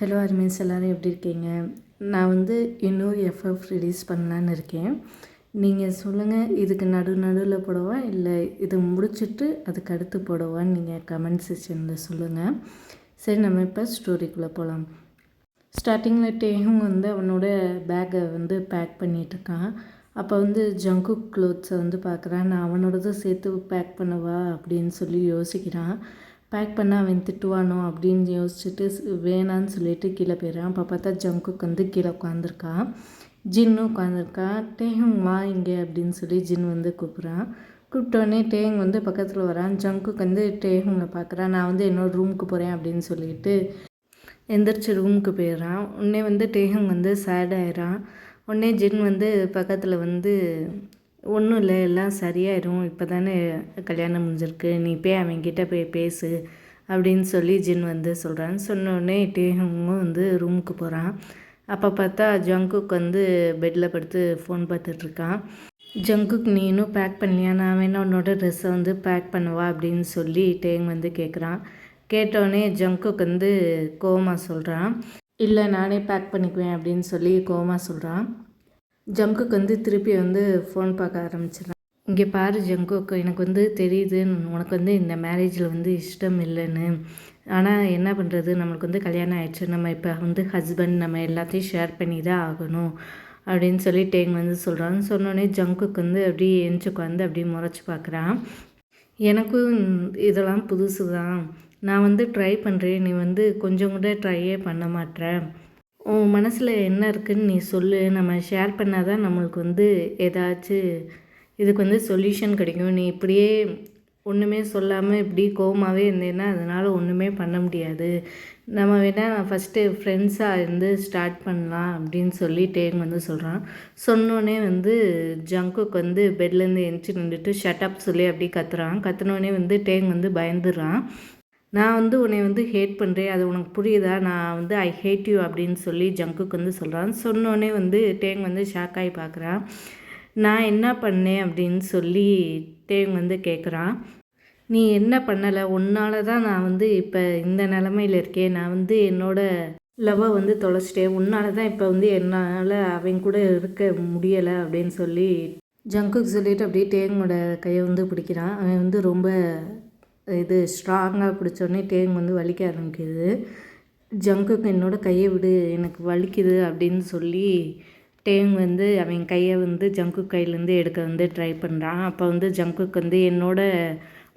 Hello அர்மீன்ஸ், எல்லோரும் எப்படி இருக்கீங்க? நான் வந்து இன்னொரு எஃப்எஃப் ரிலீஸ் பண்ணலான்னு இருக்கேன். நீங்கள் சொல்லுங்கள், இதுக்கு நடுவில் போடவா இல்லை இதை முடிச்சுட்டு அதுக்கு அடுத்து போடவான்னு நீங்கள் கமெண்ட் செக்ஷனில் சொல்லுங்கள். சரி, நம்ம இப்போ ஸ்டோரிக்குள்ளே போகலாம். ஸ்டார்டிங்கில் டேஹுங் வந்து அவனோட பேக்கை வந்து பேக் பண்ணிகிட்ருக்கான். அப்போ வந்து ஜங்குக் க்ளோத்ஸை வந்து பார்க்குறான். நான் அவனோடதை சேர்த்து பேக் பண்ணவா அப்படின்னு சொல்லி யோசிக்கிறான். பேக் பண்ண அவன் திட்டுவானோ அப்படின்னு யோசிச்சுட்டு வேணான்னு சொல்லிட்டு கீழே போயிடுறான். அப்போ பார்த்தா ஜங்குக் வந்து கீழே உட்காந்துருக்கான். ஜின்னும் உட்காந்துருக்கான். டேஹுங் வா இங்கே அப்படின்னு சொல்லி ஜின் வந்து கூப்பிட்றான். கூப்பிட்டோடனே டேஹுங் வந்து பக்கத்தில் வரான். ஜங்குக் வந்து டேஹுங்கை பார்க்குறான். நான் வந்து என்னோட ரூமுக்கு போகிறேன் அப்படின்னு சொல்லிட்டு எந்திரிச்சு ரூமுக்கு போயிடுறான். உடனே வந்து டேஹுங் வந்து சேட் ஆயிடுறான். உடனே ஜின் வந்து பக்கத்தில் வந்து ஒன்றும் இல்லை, எல்லாம் சரியாயிடும், இப்போ தானே கல்யாணம் முடிஞ்சிருக்கு, நீ போய் அவன்கிட்ட போய் பேசு அப்படின்னு சொல்லி ஜின் வந்து சொல்கிறான். சொன்னோடனே டேஹுங்கும் வந்து ரூமுக்கு போகிறான். அப்போ பார்த்தா ஜங்குக் வந்து பெட்டில் படுத்து ஃபோன் பார்த்துட்ருக்கான். ஜங்குக், நீ இன்னும் பேக் பண்ணலையா? நான் வேணா உன்னோட ட்ரெஸ்ஸை வந்து பேக் பண்ணுவா அப்படின்னு சொல்லி டேங் வந்து கேட்குறான். கேட்டோடனே ஜங்குக் வந்து கோவமாக சொல்கிறான். இல்லை, நானே பேக் பண்ணிக்குவேன் அப்படின்னு சொல்லி கோவமாக சொல்கிறான். ஜங்குக் வந்து திருப்பி வந்து ஃபோன் பார்க்க ஆரம்பிச்சிடறான். இங்கே பாரு ஜங்குக், எனக்கு வந்து தெரியுது உனக்கு வந்து இந்த மேரேஜில் வந்து இஷ்டம் இல்லைன்னு. ஆனால் என்ன பண்ணுறது, நம்மளுக்கு வந்து கல்யாணம் ஆயிடுச்சு, நம்ம இப்போ வந்து ஹஸ்பண்ட், நம்ம எல்லாத்தையும் ஷேர் பண்ணி தான் ஆகணும் அப்படின்னு சொல்லி டேங் வந்து சொல்கிறான். சொன்னோடனே ஜங்குக் வந்து அப்படியே எஞ்சுக்கு வந்து அப்படியே முறைச்சி பார்க்குறான். எனக்கும் இதெல்லாம் புதுசு தான், நான் வந்து ட்ரை பண்ணுறேன், நீ வந்து கொஞ்சம் கூட ட்ரையே பண்ண மாட்டேற, உன் மனசில் என்ன இருக்குதுன்னு நீ சொல்லு, நம்ம ஷேர் பண்ணால் தான் நம்மளுக்கு வந்து ஏதாச்சும் இதுக்கு வந்து சொல்யூஷன் கிடைக்கும். நீ இப்படியே ஒன்றுமே சொல்லாமல் இப்படி கோவமாகவே இருந்தேன்னா அதனால் ஒன்றுமே பண்ண முடியாது. நம்ம வேணால் ஃபஸ்ட்டு ஃப்ரெண்ட்ஸாக இருந்து ஸ்டார்ட் பண்ணலாம் அப்படின்னு சொல்லி டேங் வந்து சொல்கிறான். சொன்னோடனே வந்து ஜங்குக் வந்து பெட்லேருந்து எழுந்துச்சி நின்றுட்டு ஷட்டப் சொல்லி அப்படி கத்துறான். கத்துனோடனே வந்து டேங் வந்து பயந்துடுறான். நான் வந்து உன்னை வந்து ஹேட் பண்ணுறேன், அது உனக்கு புரியுதா? நான் வந்து ஐ ஹேட் யூ அப்படின்னு சொல்லி ஜங்குக் வந்து சொல்கிறான். சொன்னோடனே வந்து டேங் வந்து ஷாக்காகி பார்க்குறான். நான் என்ன பண்ணேன் அப்படின்னு சொல்லி டேங் வந்து கேட்குறான். நீ என்ன பண்ணலை, உன்னால தான் நான் வந்து இப்போ இந்த நிலமையில் இருக்கேன், நான் வந்து என்னோடய லவ்வை வந்து தொலைச்சிட்டேன், உன்னால தான் இப்போ வந்து என்னால் அவன் கூட இருக்க முடியலை அப்படின்னு சொல்லி ஜங்குக் சொல்லிவிட்டு அப்படியே டேங்கோட கையை வந்து பிடிக்கிறான். அவன் வந்து ரொம்ப இது ஸ்ட்ராங்காக பிடிச்சோடனே டேங் வந்து வலிக்க ஆரம்பிக்குது. ஜங்குக்கு என்னோட கையை விடு, எனக்கு வலிக்குது அப்படின்னு சொல்லி டேங் வந்து அவன் கையை வந்து ஜங்குக் கையிலேருந்து எடுக்க வந்து ட்ரை பண்ணுறான். அப்போ வந்து ஜங்குக் வந்து என்னோட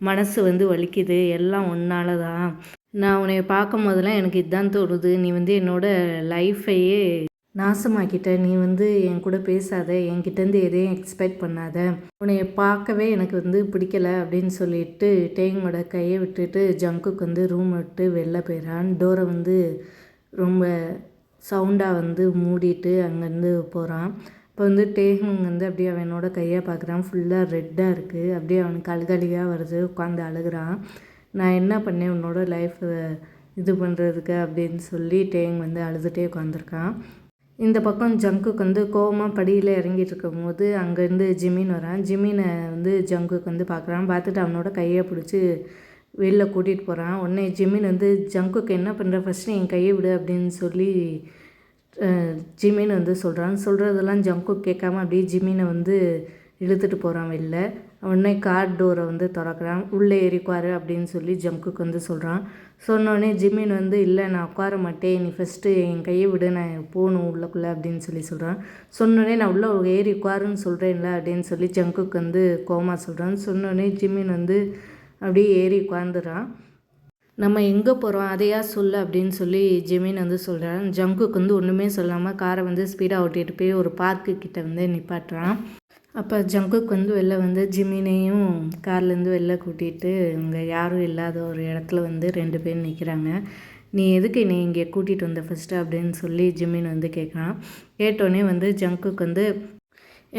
மனசு வந்து வலிக்குது, எல்லாம் உன்னால தான், நான் உன்னை பார்க்கும் போதெல்லாம் எனக்கு இதுதான் தோணுது, நீ வந்து என்னோடய லைஃப்பையே நாசமாக்கிட்ட, நீ வந்து என் கூட பேசாத, என்கிட்டேருந்து எதையும் எக்ஸ்பெக்ட் பண்ணாத, உன்னைய பார்க்கவே எனக்கு வந்து பிடிக்கலை அப்படின்னு சொல்லிட்டு டேங்கோட கையை விட்டுட்டு ஜங்குக் வந்து ரூம் விட்டு வெளில போயிடறான். டோரை வந்து ரொம்ப சவுண்டாக வந்து மூடிட்டு அங்கேருந்து போகிறான். இப்போ வந்து டேஹுங் வந்து அப்படியே அவனோட கையை பார்க்குறான். ஃபுல்லாக ரெட்டாக இருக்குது. அப்படியே அவனுக்கு அழுகழியாக வருது. உட்காந்து அழுகிறான். நான் என்ன பண்ணேன் உன்னோட லைஃப்பை இது பண்ணுறதுக்கு அப்படின்னு சொல்லி டேங் வந்து அழுதுகிட்டே உட்காந்துருக்கான். இந்த பக்கம் ஜங்குக் வந்து கோவமாக படியில் இறங்கிட்டு இருக்கும்போது அங்கேருந்து ஜிமின் வரான். ஜிமினை வந்து ஜங்குக் வந்து பார்க்குறான். பார்த்துட்டு அவனோட கையை பிடிச்சி வெளில கூட்டிகிட்டு போகிறான். உடனே ஜிமின் வந்து ஜங்குக் என்ன பண்ணுற, ஃபஸ்ட்டு என் கையை விடு அப்படின்னு சொல்லி ஜிமின் வந்து சொல்கிறான். சொல்கிறதெல்லாம் ஜங்குக் கேட்காம அப்படியே ஜிமினை வந்து இழுத்துட்டு போகிறான் வெளில. உடனே கார் டோரை வந்து திறக்கிறான். உள்ளே ஏறிக்குவார் அப்படின்னு சொல்லி ஜங்குக் வந்து சொல்கிறான். சொன்னோடனே ஜிமின் வந்து இல்லை, நான் உட்கார மாட்டேன், நீ ஃபஸ்ட்டு என் கையை விடு, நான் போகணும் உள்ளக்குள்ளே அப்படின்னு சொல்லி சொல்கிறான். சொன்னோடனே நான் உள்ளே ஏறி உட்காருன்னு சொல்கிறேன்ல அப்படின்னு சொல்லி ஜங்குக் வந்து கோமா சொல்கிறான். சொன்னோடனே ஜிமின் வந்து அப்படியே ஏறி உட்காந்துறான். நம்ம எங்கே போகிறோம் அதையா சொல்லு அப்படின்னு சொல்லி ஜிமின் வந்து சொல்கிறான். ஜங்குக் வந்து ஒன்றுமே சொல்லாமல் காரை வந்து ஸ்பீடாக ஓட்டிகிட்டு போய் ஒரு பார்க்கு கிட்டே வந்து நிப்பாட்டுறான். அப்போ ஜங்குக் வந்து வெளில வந்து ஜிமினையும் கார்லேருந்து வெளில கூட்டிகிட்டு இங்கே யாரும் இல்லாத ஒரு இடத்துல வந்து 2 பேர் நிற்கிறாங்க. நீ எதுக்கு என்னை இங்கே கூட்டிகிட்டு வந்த ஃபஸ்ட்டு அப்படின்னு சொல்லி ஜிமின் வந்து கேட்குறான். கேட்டோடனே வந்து ஜங்குக் வந்து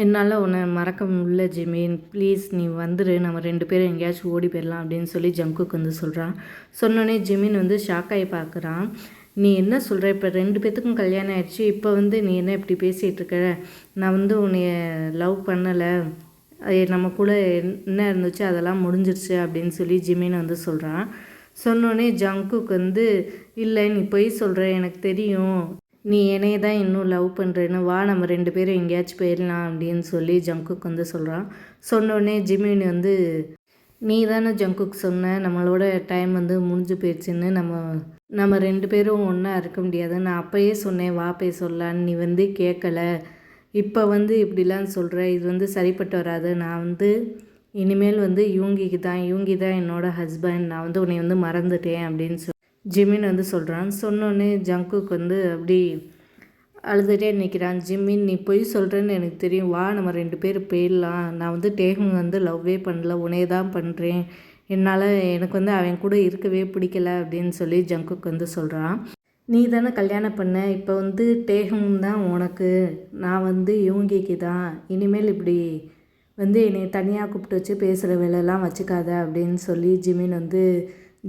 என்னால் உன்னை மறக்க முடியல ஜிமின், ப்ளீஸ் நீ வந்துடு, நம்ம 2 பேரும் எங்கேயாச்சும் ஓடி போயிடலாம் அப்படின்னு சொல்லி ஜங்குக் வந்து சொல்கிறான். சொன்னோடனே ஜிமின் வந்து ஷாக்காகி பார்க்குறான். நீ என்ன சொல்கிற, இப்போ 2 பேத்துக்கும் கல்யாணம் ஆயிடுச்சு, இப்போ வந்து நீ என்ன இப்படி பேசிகிட்டு இருக்க, நான் வந்து உன்னைய லவ் பண்ணலை, நம்ம கூட என்ன இருந்துச்சு அதெல்லாம் முடிஞ்சிருச்சு அப்படின்னு சொல்லி ஜிமின் வந்து சொல்கிறான். சொன்னோடனே ஜங்குக்கு வந்து இல்லை நீ பொய் சொல்கிற எனக்கு தெரியும், நீ என்னைய தான் இன்னும் லவ் பண்ணுறேன்னு, வா நம்ம 2 பேரும் எங்கேயாச்சும் போயிடலாம் அப்படின்னு சொல்லி ஜங்குக்கு வந்து சொல்கிறான். சொன்னோடனே ஜிமின் வந்து நீ தானே ஜங்குக்கு சொன்ன நம்மளோட டைம் வந்து முடிஞ்சு போயிடுச்சுன்னு, நம்ம 2 பேரும் ஒன்றா இருக்க முடியாது, நான் அப்போயே சொன்னேன் வா போய் சொல்லலான்னு, நீ வந்து கேட்கல, இப்போ வந்து இப்படிலாம் சொல்கிற, இது வந்து சரிப்பட்டு வராது, நான் வந்து இனிமேல் வந்து யூங்கி தான் என்னோடய ஹஸ்பண்ட், நான் வந்து உன்னை வந்து மறந்துட்டேன் அப்படின்னு ஜிமின் வந்து சொல்கிறான். சொன்னோன்னே ஜங்குக்கு வந்து அப்படி அழுதுகிட்டே நிற்கிறான். ஜிமின் நீ பொய் சொல்கிறேன்னு எனக்கு தெரியும், வா நம்ம 2 பேர் போயிடலாம், நான் வந்து டேஹுங் வந்து லவ்வே பண்ணல, உன்னே தான் பண்ணுறேன், எனக்கு வந்து அவன் கூட இருக்கவே பிடிக்கல அப்படின்னு சொல்லி ஜங்குக்கு வந்து சொல்கிறான். நீ தானே கல்யாணம் பண்ண, இப்போ வந்து டேஹுங் தான் உனக்கு, நான் வந்து யூங்கிக்கு தான், இனிமேல் இப்படி வந்து என்னை தனியாக கூப்பிட்டு வச்சு பேசுகிற வேலையெல்லாம் வச்சுக்காத அப்படின்னு சொல்லி ஜிமின் வந்து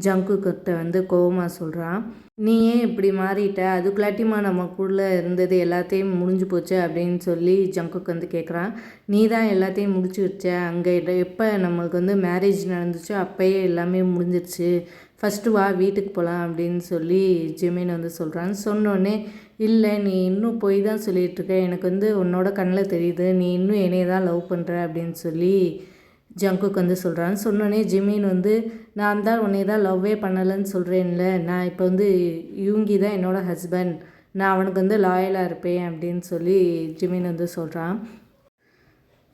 ஜங்குக்கிட்ட வந்து கோவமாக சொல்கிறான். நீ ஏன் இப்படி மாறிட்ட, அதுக்குள்ளாட்டியுமா நமக்குள்ளே இருந்தது எல்லாத்தையும் முடிஞ்சு போச்சு அப்படின்னு சொல்லி ஜங்குக்கு வந்து கேட்குறான். நீ தான் எல்லாத்தையும் முடிச்சு வச்ச, அங்கே எப்போ நம்மளுக்கு வந்து மேரேஜ் நடந்துச்சோ அப்போயே எல்லாமே முடிஞ்சிருச்சு, ஃபஸ்ட்டு வா வீட்டுக்கு போகலாம் அப்படின்னு சொல்லி ஜிமின் வந்து சொல்கிறான். சொன்னோடனே இல்லை நீ இன்னும் போய் தான் சொல்லிகிட்ருக்க, எனக்கு வந்து உன்னோட கண்ணில் தெரியுது, நீ இன்னும் என்னைய தான் லவ் பண்ணுற அப்படின்னு சொல்லி ஜங்குக்கு வந்து சொல்கிறான். சொன்னோடனே ஜிமின் வந்து நான் தான் உன்னை தான் லவ்வே பண்ணலைன்னு சொல்கிறேன்ல, நான் இப்போ வந்து யூங்கி தான் என்னோடய ஹஸ்பண்ட், நான் அவனுக்கு வந்து லாயலாக இருப்பேன் அப்படின்னு சொல்லி ஜிமின் வந்து சொல்கிறான்.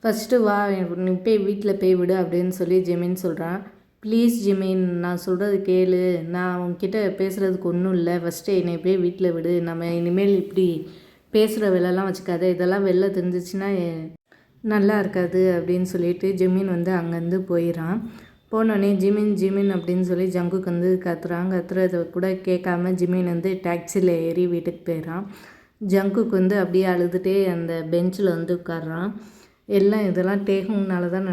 ஃபஸ்ட்டு வா நீ போய் வீட்டில் போய் விடு அப்படின்னு சொல்லி ஜிமின் சொல்கிறான். ப்ளீஸ் ஜிமின் நான் சொல்கிறது கேளு, நான் உன்கிட்ட பேசுகிறதுக்கு ஒன்றும் இல்லை, ஃபஸ்ட்டு என்னை போய் வீட்டில் விடு, நம்ம இனிமேல் இப்படி பேசுகிற வேலைலாம் வச்சுக்காத, இதெல்லாம் வெளில தெரிஞ்சிச்சுன்னா நல்லா இருக்காது அப்படின்னு சொல்லிட்டு ஜிமின் வந்து அங்கேருந்து போயிடறான். போனோடனே ஜிமின் அப்படின்னு சொல்லி ஜங்குக்கு வந்து கத்துறதை கூட கேட்காம ஜிமின் வந்து டாக்ஸியில் ஏறி வீட்டுக்கு போயிடறான். ஜங்குக்கு வந்து அப்படியே அழுதுகிட்டே அந்த பெஞ்சில் வந்து உட்காடுறான். எல்லாம் இதெல்லாம் டேஹுங்னால தான்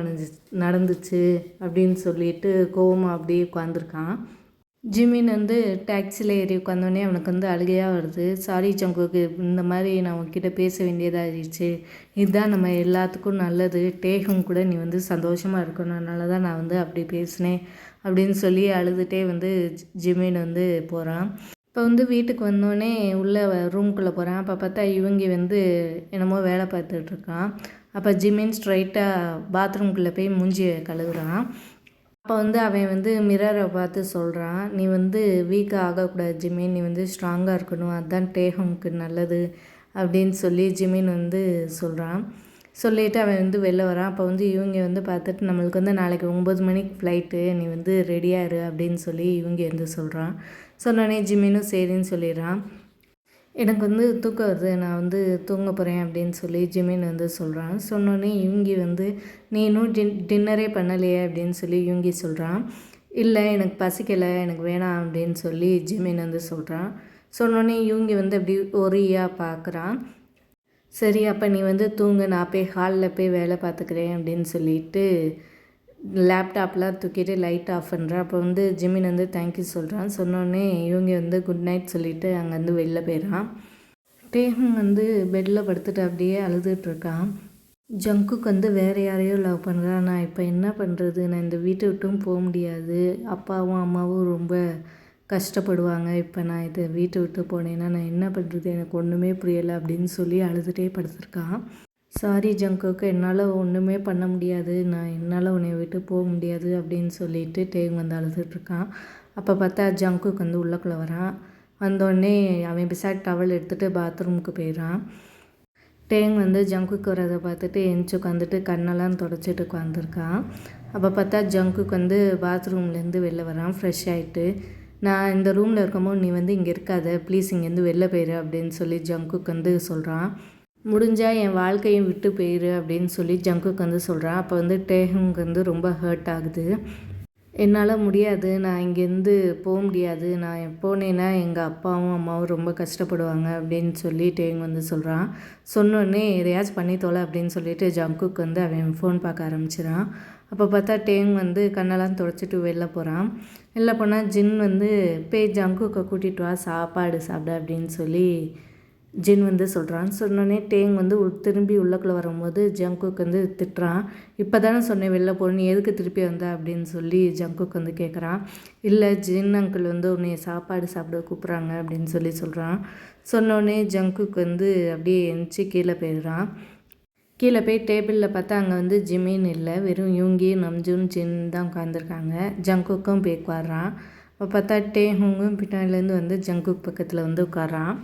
நடந்துச்சு அப்படின்னு சொல்லிட்டு கோவமாக அப்படியே உட்காந்துருக்கான். ஜிமின் வந்து டாக்ஸியில் ஏறி உட்காந்தோடனே அவனுக்கு வந்து அழுகையாக வருது. சாரி ஜங்குக்கு, இந்த மாதிரி நான் உன்கிட்ட பேச வேண்டியதாகிடுச்சு, இதுதான் நம்ம எல்லாத்துக்கும் நல்லது, டேஹுங் கூட நீ வந்து சந்தோஷமாக இருக்கணும், அதனால தான் நான் வந்து அப்படி பேசினேன் அப்படின்னு சொல்லி அழுதுகிட்டே வந்து ஜிமின் வந்து போகிறான். இப்போ வந்து வீட்டுக்கு வந்தோடனே உள்ளே ரூம்குள்ளே போகிறான். அப்போ பார்த்தா இவங்க வந்து என்னமோ வேலை பார்த்துட்ருக்கான். அப்போ ஜிமின் ஸ்ட்ரைட்டாக பாத்ரூம்குள்ளே போய் மூஞ்சியை கழுவுறான். அப்போ வந்து அவன் வந்து மிரரை பார்த்து சொல்கிறான், நீ வந்து வீக்காக ஆகக்கூடாது ஜிமின், நீ வந்து ஸ்ட்ராங்காக இருக்கணும், அதுதான் டேஹுங்க்கு நல்லது அப்படின்னு சொல்லி ஜிமின் வந்து சொல்கிறான். சொல்லிவிட்டு அவன் வந்து வெளில வரான். அப்போ வந்து இவங்க வந்து பார்த்துட்டு நம்மளுக்கு வந்து நாளைக்கு 9 மணிக்கு ஃப்ளைட்டு, நீ வந்து ரெடியாக இரு அப்படின்னு சொல்லி இவங்க வந்து சொல்கிறான். சொன்னோடனே ஜிமினும் சரின்னு சொல்லிடுறான். எனக்கு வந்து தூக்கம் வருது, நான் வந்து தூங்க போகிறேன் அப்படின்னு சொல்லி ஜிமின் வந்து சொல்கிறான். சொன்னோடனே யூங்கி வந்து நீ இன்னும் டின்னரே பண்ணலையே அப்படின்னு சொல்லி யூங்கி சொல்கிறான். இல்லை எனக்கு பசிக்கலை, எனக்கு வேணாம் அப்படின்னு சொல்லி ஜிமின் வந்து சொல்கிறான். சொன்னோடனே யூங்கி வந்து அப்படி ஒரியாக பார்க்குறான். சரி அப்போ நீ வந்து தூங்கு, நான் போய் ஹாலில் போய் வேலை பார்த்துக்கிறேன் அப்படின்னு சொல்லிட்டு லேப்டாப்லாம் தூக்கிட்டு லைட் ஆஃப் பண்ணுறான். அப்போ வந்து ஜிமின் வந்து தேங்க்யூ சொல்கிறான். சொன்னோடனே இவங்க வந்து குட் நைட் சொல்லிவிட்டு அங்கேருந்து வெளில போயிடறான். டேஹுங் வந்து பெட்டில் படுத்துட்டு அப்படியே அழுதுகிட்ருக்கான். ஜங்குக்கு வந்து வேறு யாரையோ லவ் பண்ணுறான். நான் இப்போ என்ன பண்ணுறது, நான் இந்த வீட்டை விட்டும் போக முடியாது, அப்பாவும் அம்மாவும் ரொம்ப கஷ்டப்படுவாங்க, இப்போ நான் இதை வீட்டை விட்டு போனேன்னா நான் என்ன பண்ணுறது, எனக்கு ஒன்றுமே புரியலை அப்படின்னு சொல்லி அழுதுகிட்டே படுத்துருக்கான். சாரி ஜங்குக்கு, என்னால் ஒன்றுமே பண்ண முடியாது, என்னால் உன்னை விட்டு போக முடியாது அப்படின்னு சொல்லிட்டு டேங் வந்து அழுதுட்ருக்கான். அப்போ பார்த்தா ஜங்குக்கு வந்து உள்ளக்குள்ளே வரான். வந்தோடனே அவன் பிசாட் டவல் எடுத்துகிட்டு பாத்ரூமுக்கு போயிடறான். டேங் வந்து ஜங்குக்கு வரதை பார்த்துட்டு எந்திச்சு உட்காந்துட்டு கண்ணெல்லாம் தொடச்சிட்டு உட்காந்துருக்கான். அப்போ பார்த்தா ஜங்குக்கு வந்து பாத்ரூம்லேருந்து வெளில வரான் ஃப்ரெஷ் ஆகிட்டு. நான் இந்த ரூமில் இருக்கும்போது நீ வந்து இங்கே இருக்காத, ப்ளீஸ் இங்கேருந்து வெளில போயிரு அப்படின்னு சொல்லி ஜங்குக்கு வந்து சொல்கிறான். முடிஞ்சால் என் வாழ்க்கையும் விட்டு போயிரு அப்படின்னு சொல்லி ஜங்குக்கு வந்து சொல்கிறான். அப்போ வந்து டேஹுங்க்கு வந்து ரொம்ப ஹர்ட் ஆகுது. என்னால் முடியாது, நான் இங்கேருந்து போக முடியாது, நான் போனேன்னா எங்கள் அப்பாவும் அம்மாவும் ரொம்ப கஷ்டப்படுவாங்க அப்படின்னு சொல்லி டேங் வந்து சொல்கிறான். சொன்னோடனே எதையாச்சும் பண்ணி தொலை அப்படின்னு சொல்லிட்டு ஜங்குக்கு வந்து அவன் ஃபோன் பார்க்க ஆரம்பிச்சிடான். அப்போ பார்த்தா டேங் வந்து கண்ணெல்லாம் துடைச்சிட்டு வெளில போகிறான். வெளில போனால் ஜின் வந்து போய் ஜங்குக்கை கூட்டிகிட்டு வா சாப்பாடு சாப்பிட அப்படின்னு சொல்லி ஜின் வந்து சொல்கிறான். சொன்னோடனே டேங் வந்து திரும்பி உள்ளக்குள்ளே வரும்போது ஜங்குக் வந்து திட்டுறான். இப்போ தானே சொன்னேன் வெளில போகணும், நீ எதுக்கு திருப்பி வந்த அப்படின்னு சொல்லி ஜங்குக் வந்து கேட்குறான். இல்லை ஜின் அங்கிள் வந்து உன்னைய சாப்பாடு சாப்பிட கூப்பிட்றாங்க அப்படின்னு சொல்கிறான். சொன்னோடனே ஜங்குக் வந்து அப்படியே எந்திச்சு கீழே போயிடுறான். கீழே போய் டேபிளில் பார்த்தா அங்கே வந்து ஜிமின் இல்லை, வெறும் யூங்கி நம்ஜூன் ஜின் தான் உட்காந்துருக்காங்க. ஜங்குக்கும் போய் உட்காடுறான். அப்போ பார்த்தா டேஹுங்கும் பின்னாடிலேருந்து வந்து ஜங்குக் பக்கத்தில் வந்து உட்காரான்.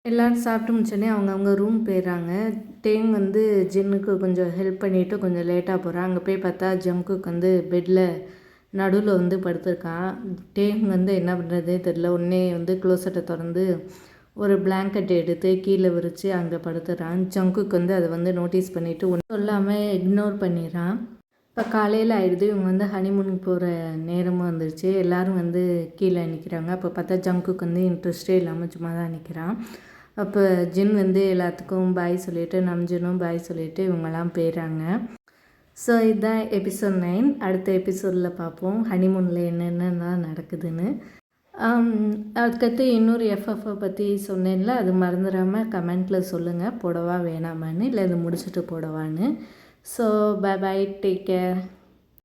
எல்லோரும் சாப்பிட்டு முடிச்சோடனே அவங்க ரூம் போயிடுறாங்க. டேங் வந்து ஜின்னுக்கு கொஞ்சம் ஹெல்ப் பண்ணிவிட்டு கொஞ்சம் லேட்டாக போகிறான். அங்கே போய் பார்த்தா ஜங்குக் வந்து பெட்டில் நடுவில் வந்து படுத்திருக்கான். டேங் வந்து என்ன பண்ணுறதே தெரில. உடனே வந்து க்ளோசட்டை திறந்து ஒரு பிளாங்கெட் எடுத்து கீழே விரித்து அங்கே படுத்துறான். ஜங்குக்கு வந்து அதை வந்து நோட்டீஸ் பண்ணிவிட்டு ஒன்றும் சொல்லாமல் இக்னோர் பண்ணிடுறான். இப்போ காலையில் ஆகிடுது. இவங்க வந்து ஹனிமூனுக்கு போகிற நேரமும் வந்துடுச்சு. எல்லோரும் வந்து கீழே நிற்கிறாங்க. அப்போ பார்த்தா ஜங்குக்கு வந்து இன்ட்ரெஸ்ட்டே இல்லாமல் சும்மா தான் நிற்கிறான். அப்போ ஜின் வந்து எல்லாத்துக்கும் பாய் சொல்லிவிட்டு நம்ஜினும் பாய் சொல்லிவிட்டு இவங்கெல்லாம் போயிடுறாங்க. ஸோ இதுதான் எபிசோட் 9. அடுத்த எபிசோடில் பார்ப்போம் ஹனிமூனில் என்னென்னலாம் நடக்குதுன்னு. அதுக்கடுத்து இன்னொரு எஃப்எஃப்பை பற்றி சொன்னேன்ல, அது மறந்துடாமல் கமெண்ட்டில் சொல்லுங்கள், போடவா வேணாமான்னு, இல்லை இது முடிச்சுட்டு போடவான்னு. So bye bye, take care.